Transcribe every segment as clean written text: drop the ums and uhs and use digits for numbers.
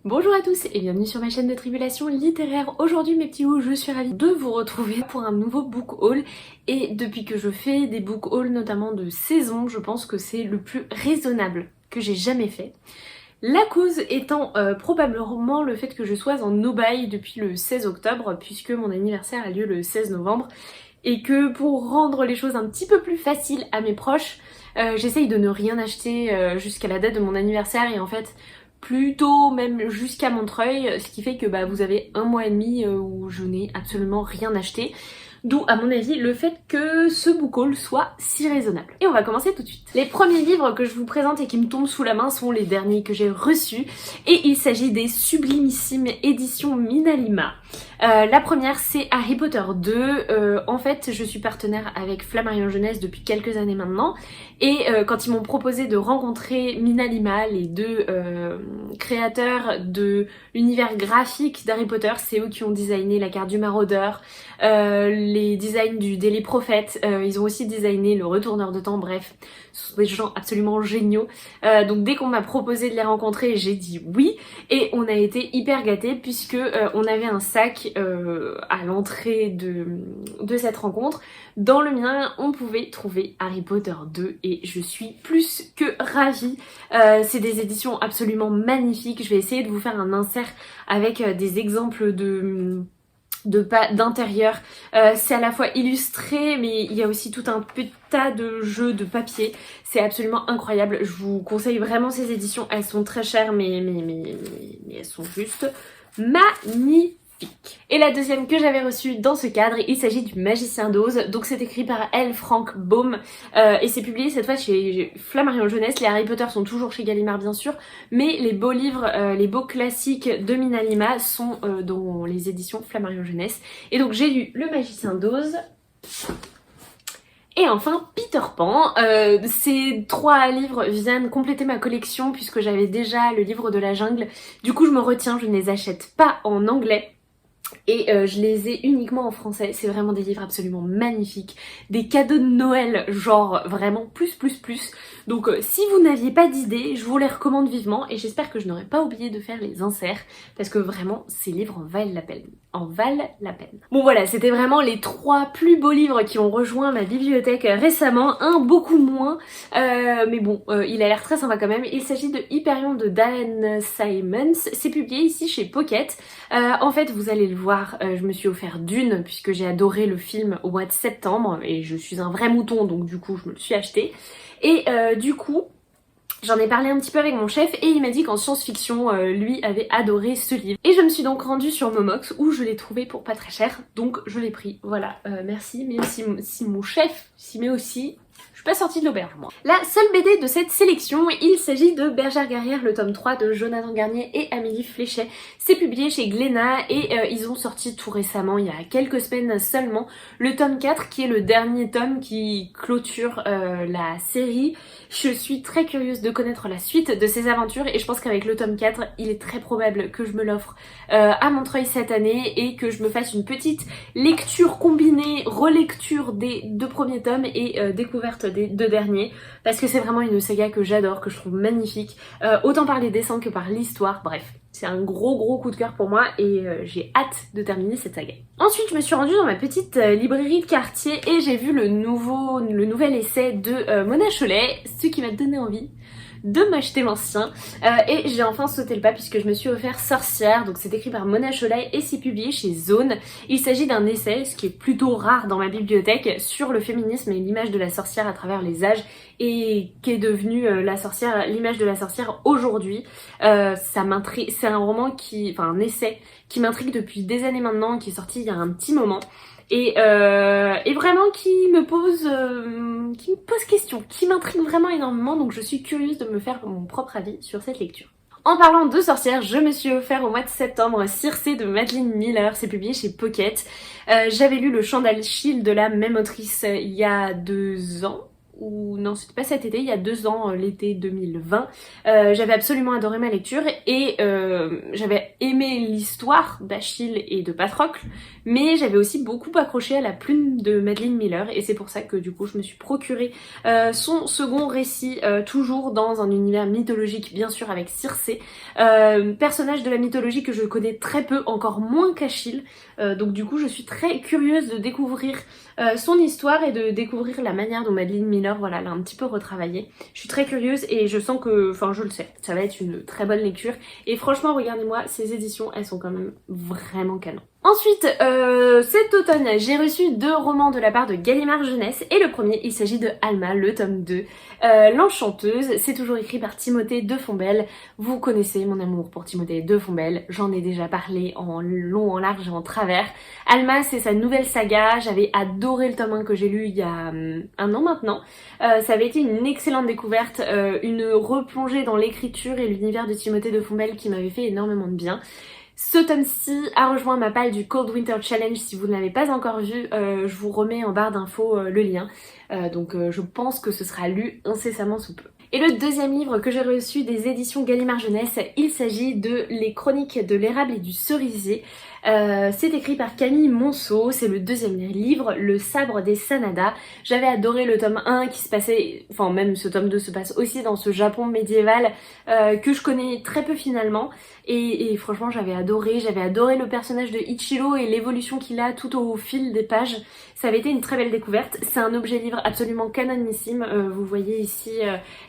Bonjour à tous et bienvenue sur ma chaîne de tribulation littéraire. Aujourd'hui mes petits loups, je suis ravie de vous retrouver pour un nouveau book haul. Et depuis que je fais des book hauls notamment de saison, je pense que c'est le plus raisonnable que j'ai jamais fait. La cause étant probablement le fait que je sois en no-buy depuis le 16 octobre puisque mon anniversaire a lieu le 16 novembre. Et que pour rendre les choses un petit peu plus faciles à mes proches, j'essaye de ne rien acheter jusqu'à la date de mon anniversaire et en fait plutôt même jusqu'à Montreuil, ce qui fait que vous avez un mois et demi où je n'ai absolument rien acheté. D'où, à mon avis, le fait que ce book haul soit si raisonnable. Et on va commencer tout de suite. Les premiers livres que je vous présente et qui me tombent sous la main sont les derniers que j'ai reçus. Et il s'agit des sublimissimes éditions Minalima. La première, c'est Harry Potter 2. En fait, je suis partenaire avec Flammarion Jeunesse depuis quelques années maintenant. Et quand ils m'ont proposé de rencontrer Minalima, les deux créateurs de l'univers graphique d'Harry Potter, c'est eux qui ont designé la carte du maraudeur, les designs du Daily Prophet, ils ont aussi designé le Retourneur de temps, bref, ce sont des gens absolument géniaux. Donc dès qu'on m'a proposé de les rencontrer, j'ai dit oui, et on a été hyper gâtés puisque on avait un sac à l'entrée de cette rencontre. Dans le mien, on pouvait trouver Harry Potter 2 et je suis plus que ravie. C'est des éditions absolument magnifiques. Je vais essayer de vous faire un insert avec des exemples d'intérieur. C'est à la fois illustré mais il y a aussi tout un petit tas de jeux de papier. C'est absolument incroyable. Je vous conseille vraiment ces éditions. Elles sont très chères mais elles sont juste magnifiques. Et la deuxième que j'avais reçue dans ce cadre, il s'agit du Magicien d'Oz. Donc c'est écrit par L. Frank Baum et c'est publié cette fois chez Flammarion Jeunesse. Les Harry Potter sont toujours chez Gallimard bien sûr, mais les beaux livres, les beaux classiques de Minalima sont dans les éditions Flammarion Jeunesse. Et donc j'ai lu Le Magicien d'Oz. Et enfin Peter Pan. Ces trois livres viennent compléter ma collection puisque j'avais déjà le livre de la jungle. Du coup je me retiens, je ne les achète pas en anglais. Et je les ai uniquement en français. C'est vraiment des livres absolument magnifiques. Des cadeaux de Noël, genre vraiment plus. Donc si vous n'aviez pas d'idée, je vous les recommande vivement. Et j'espère que je n'aurai pas oublié de faire les inserts. Parce que vraiment, ces livres en valent la peine. Bon voilà, c'était vraiment les trois plus beaux livres qui ont rejoint ma bibliothèque récemment. Un beaucoup moins. Mais bon, il a l'air très sympa quand même. Il s'agit de Hyperion de Dan Simmons. C'est publié ici chez Pocket. En fait, vous allez le voir, je me suis offert Dune puisque j'ai adoré le film au mois de septembre et je suis un vrai mouton donc du coup je me le suis acheté. Et du coup, j'en ai parlé un petit peu avec mon chef et il m'a dit qu'en science-fiction, lui avait adoré ce livre. Et je me suis donc rendue sur Momox où je l'ai trouvé pour pas très cher, donc je l'ai pris. Voilà, merci, même si mon chef s'y met aussi. Je suis pas sortie de l'auberge moi. La seule BD de cette sélection, il s'agit de Bergère guerrière, le tome 3 de Jonathan Garnier et Amélie Fléchet. C'est publié chez Glénat et ils ont sorti tout récemment, il y a quelques semaines seulement, le tome 4 qui est le dernier tome qui clôture la série. Je suis très curieuse de connaître la suite de ces aventures et je pense qu'avec le tome 4, il est très probable que je me l'offre à Montreuil cette année et que je me fasse une petite lecture combinée, relecture des deux premiers tomes et découverte des deux derniers parce que c'est vraiment une saga que j'adore, que je trouve magnifique, autant par les dessins que par l'histoire, bref. C'est un gros coup de cœur pour moi et j'ai hâte de terminer cette saga. Ensuite, je me suis rendue dans ma petite librairie de quartier et j'ai vu le nouvel essai de Mona Chollet, ce qui m'a donné envie de m'acheter l'ancien et j'ai enfin sauté le pas puisque je me suis offert Sorcière, donc c'est écrit par Mona Chollet et c'est publié chez Zone. Il s'agit d'un essai, ce qui est plutôt rare dans ma bibliothèque, sur le féminisme et l'image de la sorcière à travers les âges et qu'est devenue l'image de la sorcière aujourd'hui. Ça m'intrigue, c'est un un essai qui m'intrigue depuis des années maintenant, qui est sorti il y a un petit moment. Et vraiment qui me pose question, qui m'intrigue vraiment énormément, donc je suis curieuse de me faire mon propre avis sur cette lecture. En parlant de sorcières, je me suis offert au mois de septembre Circé de Madeline Miller, c'est publié chez Pocket. J'avais lu Le Chant d'Achille de la même autrice il y a 2 ans, ou non, c'était pas cet été, il y a 2 ans, l'été 2020. J'avais absolument adoré ma lecture et j'avais aimé l'histoire d'Achille et de Patrocle, mais j'avais aussi beaucoup accroché à la plume de Madeline Miller et c'est pour ça que du coup je me suis procuré son second récit, toujours dans un univers mythologique bien sûr avec Circé, personnage de la mythologie que je connais très peu, encore moins qu'Achille, donc du coup je suis très curieuse de découvrir son histoire et de découvrir la manière dont Madeline Miller, voilà, l'a un petit peu retravaillé. Je suis très curieuse et je sens que, enfin je le sais, ça va être une très bonne lecture. Et franchement, regardez-moi, ces éditions, elles sont quand même vraiment canon. Ensuite, cet automne, j'ai reçu 2 romans de la part de Gallimard Jeunesse et le premier, il s'agit de Alma, le tome 2, L'Enchanteuse. C'est toujours écrit par Timothée de Fontbelle. Vous connaissez mon amour pour Timothée de Fontbelle, j'en ai déjà parlé en long, en large et en travers. Alma, c'est sa nouvelle saga, j'avais adoré le tome 1 que j'ai lu il y a 1 an maintenant. Ça avait été une excellente découverte, une replongée dans l'écriture et l'univers de Timothée de Fontbelle qui m'avait fait énormément de bien. Ce tome-ci a rejoint ma palle du Cold Winter Challenge. Si vous ne l'avez pas encore vu, je vous remets en barre d'infos le lien. Donc je pense que ce sera lu incessamment sous peu. Et le deuxième livre que j'ai reçu des éditions Gallimard Jeunesse, il s'agit de Les Chroniques de l'érable et du cerisier. C'est écrit par Camille Monceau, c'est le deuxième livre, Le Sabre des Sanada. J'avais adoré le tome 1 qui se passait, enfin même ce tome 2 se passe aussi dans ce Japon médiéval que je connais très peu finalement. Et franchement j'avais adoré le personnage de Ichiro et l'évolution qu'il a tout au fil des pages. Ça avait été une très belle découverte. C'est un objet livre absolument canonissime. Vous voyez ici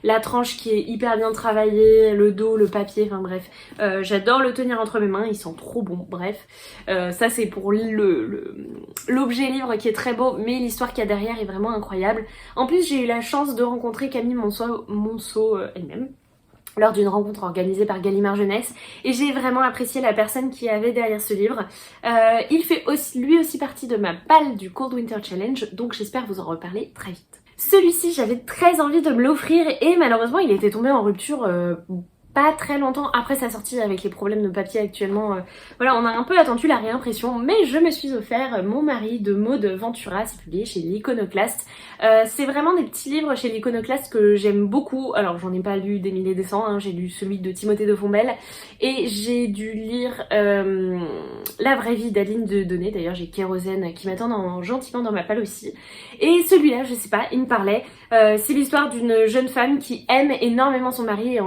la tranche qui est hyper bien travaillée, le dos, le papier, enfin bref. J'adore le tenir entre mes mains, il sent trop bon, bref. Ça c'est pour l'objet livre qui est très beau, mais l'histoire qu'il y a derrière est vraiment incroyable. En plus j'ai eu la chance de rencontrer Camille Monceau elle-même lors d'une rencontre organisée par Gallimard Jeunesse et j'ai vraiment apprécié la personne qui avait derrière ce livre. Il fait aussi, lui aussi partie de ma palle du Cold Winter Challenge, donc j'espère vous en reparler très vite. Celui-ci, j'avais très envie de me l'offrir et malheureusement il était tombé en rupture pas très longtemps après sa sortie avec les problèmes de papier actuellement. Voilà, on a un peu attendu la réimpression, mais je me suis offert Mon mari de Maud Ventura, c'est publié chez l'Iconoclaste. C'est vraiment des petits livres chez l'Iconoclaste que j'aime beaucoup. Alors j'en ai pas lu des milliers et des cents, hein. J'ai lu celui de Timothée de Fontbelle et j'ai dû lire La vraie vie d'Adeline Dieudonné. D'ailleurs j'ai Kérosène qui m'attend gentiment dans ma palle aussi. Et celui-là, je sais pas, il me parlait. C'est l'histoire d'une jeune femme qui aime énormément son mari,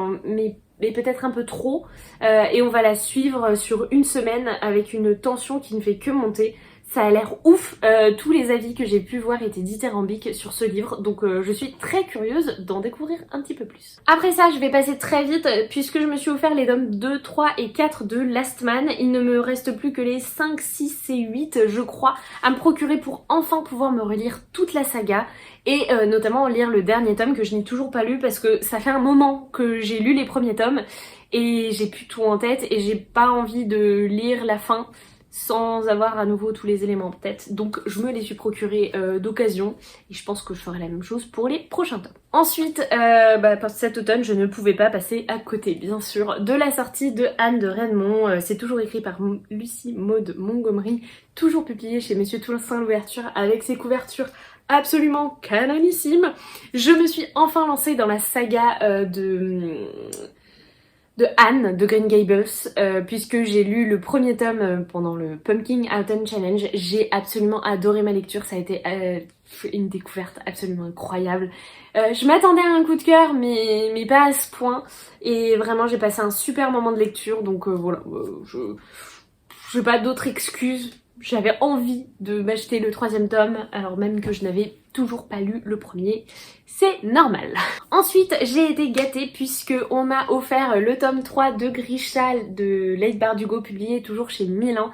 mais peut-être un peu trop, et on va la suivre sur une semaine avec une tension qui ne fait que monter. Ça a l'air ouf, tous les avis que j'ai pu voir étaient dithyrambiques sur ce livre, donc je suis très curieuse d'en découvrir un petit peu plus. Après ça, je vais passer très vite, puisque je me suis offert les tomes 2, 3 et 4 de Last Man. Il ne me reste plus que les 5, 6 et 8, je crois, à me procurer pour enfin pouvoir me relire toute la saga. Et notamment lire le dernier tome que je n'ai toujours pas lu parce que ça fait un moment que j'ai lu les premiers tomes et j'ai plus tout en tête et j'ai pas envie de lire la fin sans avoir à nouveau tous les éléments en tête. Donc je me les suis procurés d'occasion et je pense que je ferai la même chose pour les prochains tomes. Ensuite, cet automne, je ne pouvais pas passer à côté, bien sûr, de la sortie de Anne de Redmond. C'est toujours écrit par Lucie Maud Montgomery, toujours publié chez Monsieur Toussaint Louverture avec ses couvertures absolument canonissime. Je me suis enfin lancée dans la saga de Anne de Green Gables, puisque j'ai lu le premier tome pendant le Pumpkin Autumn Challenge. J'ai absolument adoré ma lecture, ça a été une découverte absolument incroyable. Je m'attendais à un coup de cœur, mais pas à ce point, et vraiment j'ai passé un super moment de lecture, donc voilà, j'ai pas d'autres excuses. J'avais envie de m'acheter le 3e tome, alors même que je n'avais toujours pas lu le premier. C'est normal. Ensuite, j'ai été gâtée puisque on m'a offert le tome 3 de Grisha de Leigh Bardugo, publié toujours chez Milan,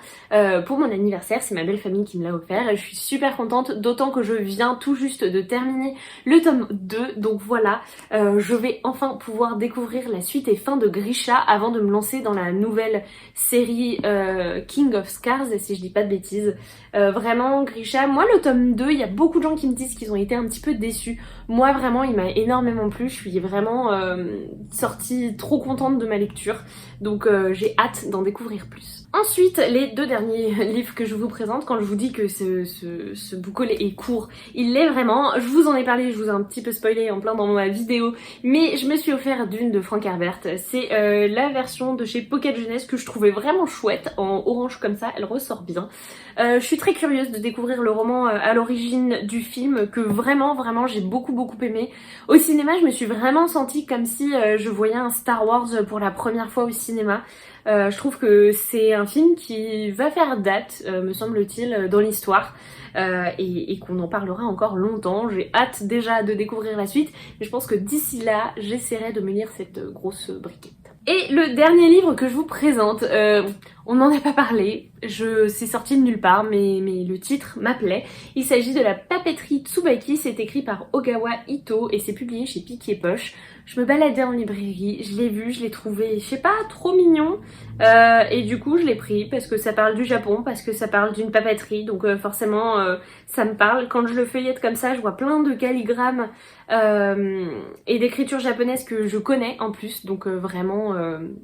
pour mon anniversaire. C'est ma belle famille qui me l'a offert et je suis super contente, d'autant que je viens tout juste de terminer le tome 2. Donc voilà, je vais enfin pouvoir découvrir la suite et fin de Grisha avant de me lancer dans la nouvelle série King of Scars, si je dis pas de bêtises. Vraiment, Grisha, moi le tome 2, il y a beaucoup de gens qui me disent qu'ils ont été un petit peu déçus. Moi vraiment, il m'a énormément plu, je suis vraiment sortie trop contente de ma lecture, donc j'ai hâte d'en découvrir plus. Ensuite, les deux derniers livres que je vous présente, quand je vous dis que ce book haul est court, il l'est vraiment. Je vous en ai parlé, je vous ai un petit peu spoilé en plein dans ma vidéo, mais je me suis offert d'une de Frank Herbert. C'est la version de chez Pocket Jeunesse que je trouvais vraiment chouette, en orange comme ça, elle ressort bien. Je suis très curieuse de découvrir le roman à l'origine du film, que vraiment j'ai beaucoup aimé. Au cinéma, je me suis vraiment sentie comme si je voyais un Star Wars pour la première fois au cinéma. Je trouve que c'est un film qui va faire date, me semble-t-il, dans l'histoire, et qu'on en parlera encore longtemps. J'ai hâte déjà de découvrir la suite, mais je pense que d'ici là, j'essaierai de me lire cette grosse briquette. Et le dernier livre que je vous présente, on n'en a pas parlé, c'est sorti de nulle part, mais le titre m'appelait. Il s'agit de La papeterie Tsubaki, c'est écrit par Ogawa Ito et c'est publié chez Pique et Poche. Je me baladais en librairie, je l'ai vu, je l'ai trouvé, je sais pas, trop mignon. Et du coup, je l'ai pris parce que ça parle du Japon, parce que ça parle d'une papeterie, donc forcément, ça me parle. Quand je le feuillette comme ça, je vois plein de calligrammes et d'écritures japonaises que je connais en plus, donc vraiment,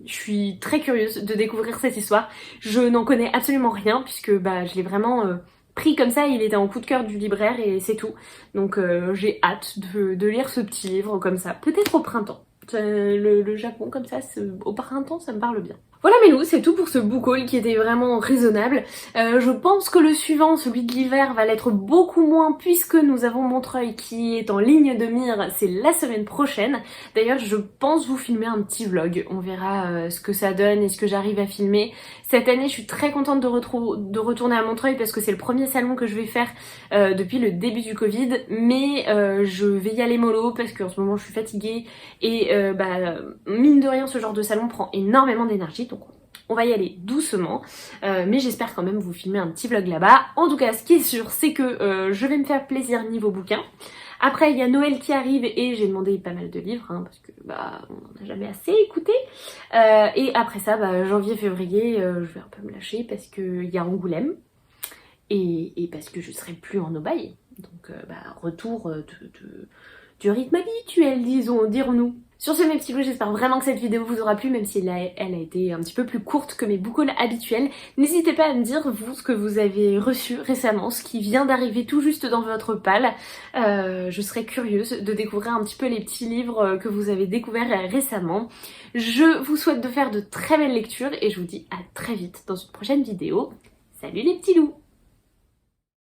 je suis très curieuse de découvrir cette histoire. Je n'en connais absolument rien puisque je l'ai vraiment pris comme ça, il était en coup de cœur du libraire et c'est tout. Donc j'ai hâte de lire ce petit livre comme ça, peut-être au printemps. Le Japon comme ça, au printemps ça me parle bien. Voilà mes loups, c'est tout pour ce book haul qui était vraiment raisonnable. Je pense que le suivant, celui de l'hiver, va l'être beaucoup moins puisque nous avons Montreuil qui est en ligne de mire, c'est la semaine prochaine. D'ailleurs, je pense vous filmer un petit vlog, on verra ce que ça donne et ce que j'arrive à filmer. Cette année, je suis très contente de retourner à Montreuil parce que c'est le premier salon que je vais faire depuis le début du Covid, mais je vais y aller mollo parce qu'en ce moment je suis fatiguée et mine de rien, ce genre de salon prend énormément d'énergie. Donc on va y aller doucement, mais j'espère quand même vous filmer un petit vlog là-bas. En tout cas, ce qui est sûr, c'est que je vais me faire plaisir niveau bouquin. Après, il y a Noël qui arrive et j'ai demandé pas mal de livres, hein, parce que on n'en a jamais assez écouté. Et après ça, janvier, février, je vais un peu me lâcher parce qu'il y a Angoulême et parce que je serai plus en Aubaye. Donc retour du rythme habituel, dirons-nous. Sur ce mes petits loups, j'espère vraiment que cette vidéo vous aura plu, même si elle a été un petit peu plus courte que mes book hauls habituels. N'hésitez pas à me dire, vous, ce que vous avez reçu récemment, ce qui vient d'arriver tout juste dans votre palle. Je serais curieuse de découvrir un petit peu les petits livres que vous avez découverts récemment. Je vous souhaite de faire de très belles lectures et je vous dis à très vite dans une prochaine vidéo. Salut les petits loups!